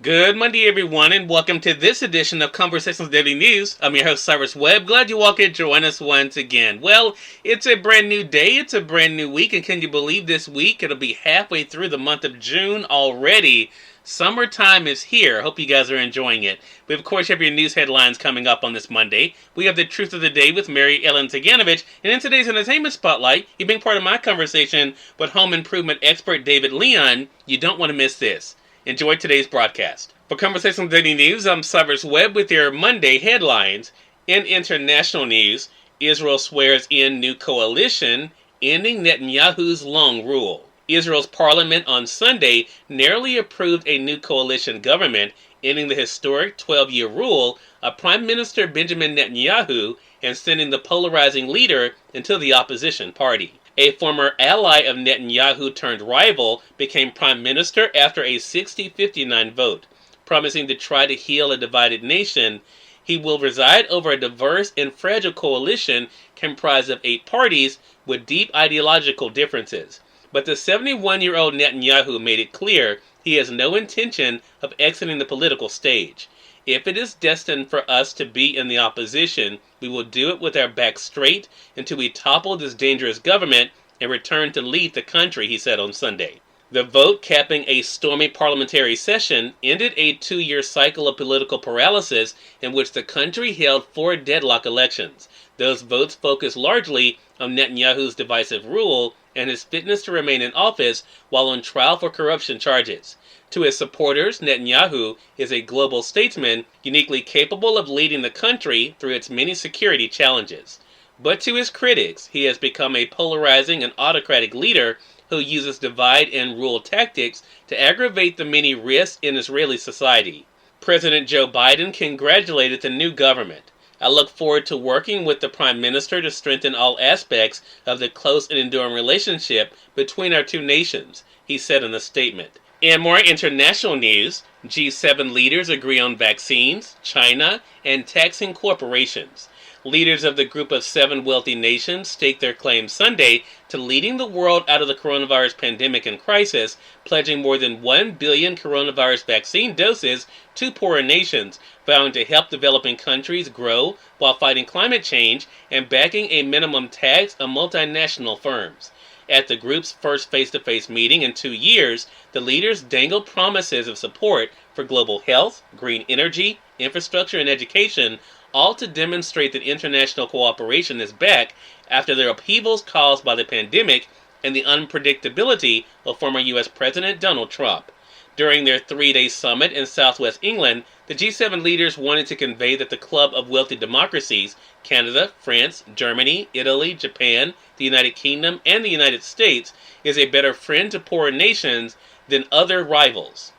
Good Monday, everyone, and welcome to this edition of Conversations Daily News. I'm your host, Cyrus Webb. Glad you all could join us once again. Well, it's a brand new day, it's a brand new week, and can you believe this week? It'll be halfway through the month of June already. Summertime is here. Hope you guys are enjoying it. We, of course, have your news headlines coming up on this Monday. We have the Truth of the Day with Mary Ellen Ciganovich, and in today's Entertainment Spotlight, you've been part of my conversation with home improvement expert David Leon. You don't want to miss this. Enjoy today's broadcast. For Conversations Daily News, I'm Cyrus Webb with your Monday headlines. In international news, Israel swears in new coalition, ending Netanyahu's long rule. Israel's parliament on Sunday narrowly approved a new coalition government, ending the historic 12-year rule of Prime Minister Benjamin Netanyahu and sending the polarizing leader into the opposition party. A former ally of Netanyahu turned rival became prime minister after a 60-59 vote. Promising to try to heal a divided nation, he will preside over a diverse and fragile coalition comprised of 8 parties with deep ideological differences. But the 71-year-old Netanyahu made it clear he has no intention of exiting the political stage. If it is destined for us to be in the opposition, we will do it with our backs straight until we topple this dangerous government and return to lead the country, he said on Sunday. The vote, capping a stormy parliamentary session, ended a 2-year cycle of political paralysis in which the country held 4 deadlock elections. Those votes focused largely on Netanyahu's divisive rule and his fitness to remain in office while on trial for corruption charges. To his supporters, Netanyahu is a global statesman uniquely capable of leading the country through its many security challenges. But to his critics, he has become a polarizing and autocratic leader who uses divide and rule tactics to aggravate the many rifts in Israeli society. President Joe Biden congratulated the new government. I look forward to working with the Prime Minister to strengthen all aspects of the close and enduring relationship between our two nations, he said in a statement. In more international news, G7 leaders agree on vaccines, China, and taxing corporations. Leaders of the group of 7 wealthy nations staked their claim Sunday to leading the world out of the coronavirus pandemic and crisis, pledging more than 1 billion coronavirus vaccine doses to poorer nations, vowing to help developing countries grow while fighting climate change and backing a minimum tax on multinational firms. At the group's first face-to-face meeting in 2 years, the leaders dangled promises of support for global health, green energy, infrastructure, and education, all to demonstrate that international cooperation is back after the upheavals caused by the pandemic and the unpredictability of former U.S. President Donald Trump. During their 3-day summit in southwest England, the G7 leaders wanted to convey that the club of wealthy democracies, Canada, France, Germany, Italy, Japan, the United Kingdom, and the United States, is a better friend to poorer nations than other rivals.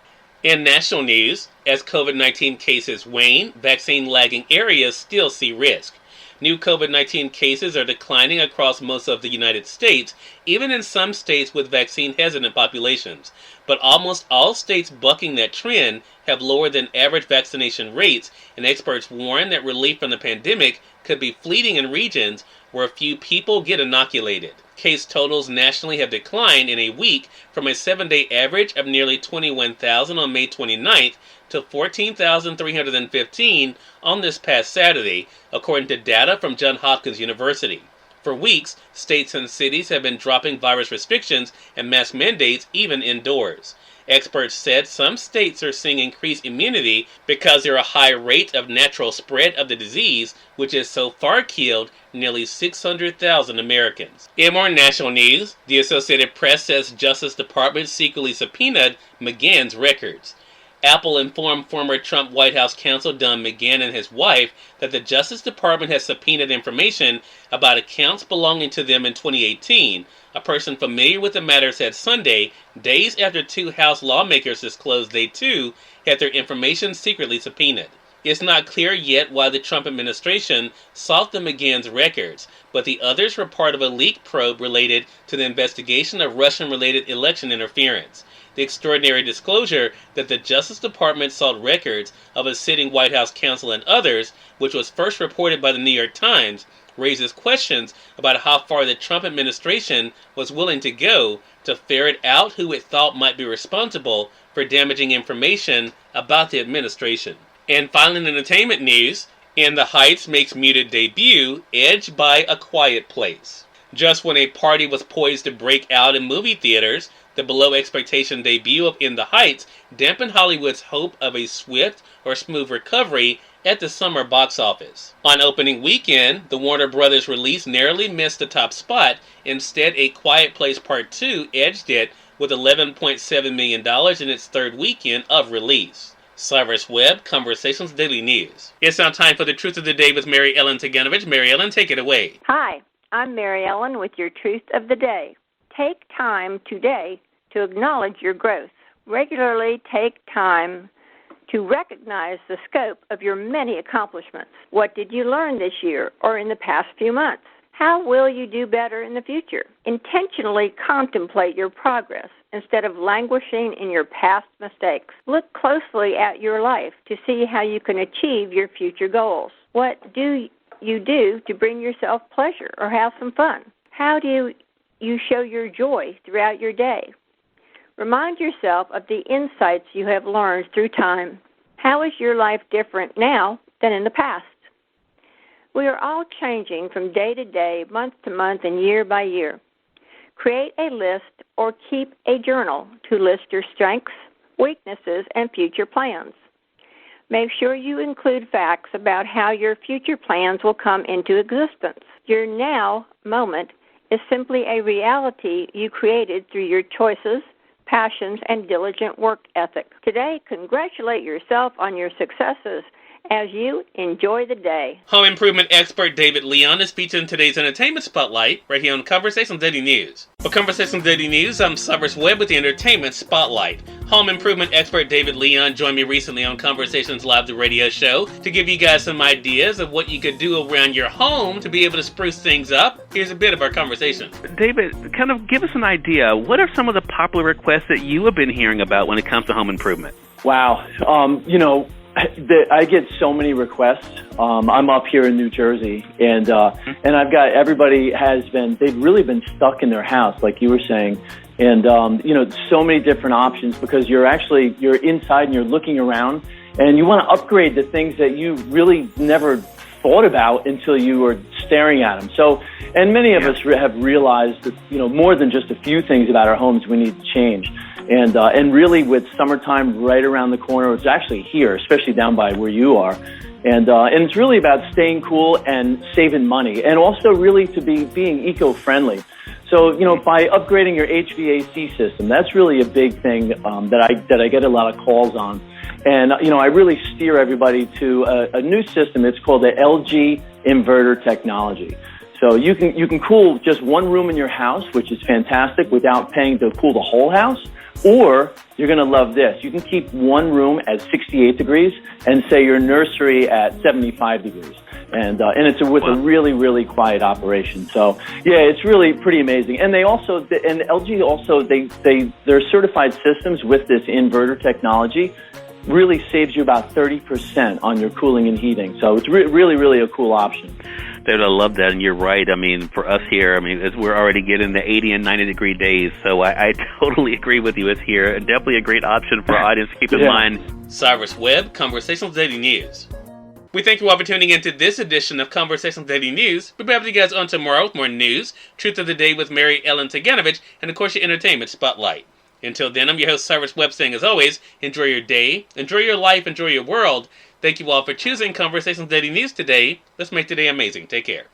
In national news, as COVID-19 cases wane, vaccine-lagging areas still see risk. New COVID-19 cases are declining across most of the United States, even in some states with vaccine-hesitant populations. But almost all states bucking that trend have lower than average vaccination rates, and experts warn that relief from the pandemic could be fleeting in regions where few people get inoculated. Case totals nationally have declined in a week from a 7-day average of nearly 21,000 on May 29th to 14,315 on this past Saturday, according to data from Johns Hopkins University. For weeks, states and cities have been dropping virus restrictions and mask mandates even indoors. Experts said some states are seeing increased immunity because there are a high rate of natural spread of the disease, which has so far killed nearly 600,000 Americans. In more national news, the Associated Press says Justice Department secretly subpoenaed McGahn's records. Apple informed former Trump White House counsel Don McGahn and his wife that the Justice Department has subpoenaed information about accounts belonging to them in 2018. A person familiar with the matter said Sunday, days after 2 House lawmakers disclosed they too had their information secretly subpoenaed. It's not clear yet why the Trump administration sought the McGahn's records, but the others were part of a leak probe related to the investigation of Russian-related election interference. The extraordinary disclosure that the Justice Department sought records of a sitting White House counsel and others, which was first reported by the New York Times, raises questions about how far the Trump administration was willing to go to ferret out who it thought might be responsible for damaging information about the administration. And finally, in entertainment news, In the Heights makes muted debut, edged by A Quiet Place. Just when a party was poised to break out in movie theaters, the below-expectation debut of In the Heights dampened Hollywood's hope of a swift or smooth recovery at the summer box office. On opening weekend, the Warner Brothers release narrowly missed the top spot. Instead, A Quiet Place Part 2 edged it with $11.7 million in its third weekend of release. Cyrus Webb, Conversations Daily News. It's now time for the Truth of the Day with Mary Ellen Ciganovich. Mary Ellen, take it away. Hi, I'm Mary Ellen with your Truth of the Day. Take time today to acknowledge your growth. Regularly take time to recognize the scope of your many accomplishments. What did you learn this year or in the past few months? How will you do better in the future? Intentionally contemplate your progress instead of languishing in your past mistakes. Look closely at your life to see how you can achieve your future goals. What do you do to bring yourself pleasure or have some fun? How do you show your joy throughout your day? Remind yourself of the insights you have learned through time. How is your life different now than in the past? We are all changing from day to day, month to month, and year by year. Create a list or keep a journal to list your strengths, weaknesses, and future plans. Make sure you include facts about how your future plans will come into existence. Your now moment is simply a reality you created through your choices, passions, and diligent work ethic. Today, congratulate yourself on your successes as you enjoy the day. Home improvement expert David Leon is featured in today's Entertainment Spotlight right here on Conversations Daily News. For Conversations Daily News, I'm Cyrus Webb with the Entertainment Spotlight. Home improvement expert David Leon joined me recently on Conversations Live, the radio show, to give you guys some ideas of what you could do around your home to be able to spruce things up. Here's a bit of our conversation. David, kind of give us an idea. What are some of the popular requests that you have been hearing about when it comes to home improvement? Wow. I get so many requests. I'm up here in New Jersey, and I've got they've really been stuck in their house, like you were saying, and so many different options because you're inside and you're looking around, and you want to upgrade the things that you really never thought about until you were staring at them. So, and many of us have realized that more than just a few things about our homes we need to change. And really with summertime right around the corner, it's actually here, especially down by where you are. And it's really about staying cool and saving money, and also really to being eco-friendly. So, by upgrading your HVAC system, that's really a big thing that I get a lot of calls on. And, I really steer everybody to a new system. It's called the LG inverter technology. So you can cool just one room in your house, which is fantastic, without paying to cool the whole house. Or you're going to love this. You can keep one room at 68 degrees and say your nursery at 75 degrees. And it's with a really, really quiet operation. So, yeah, it's really pretty amazing. And LG also, their certified systems with this inverter technology really saves you about 30% on your cooling and heating. So it's really, really a cool option. David, I love that, and you're right. I mean, for us here, we're already getting the 80 and 90-degree days, so I totally agree with you. It's here. Definitely a great option for our audience to keep in mind. Cyrus Webb, Conversations Daily News. We thank you all for tuning in to this edition of Conversations Daily News. We'll be back with you guys on tomorrow with more news, Truth of the Day with Mary Ellen Ciganovich, and, of course, your Entertainment Spotlight. Until then, I'm your host, Cyrus Webb, saying, as always, enjoy your day, enjoy your life, enjoy your world. Thank you all for choosing Conversations Daily News today. Let's make today amazing. Take care.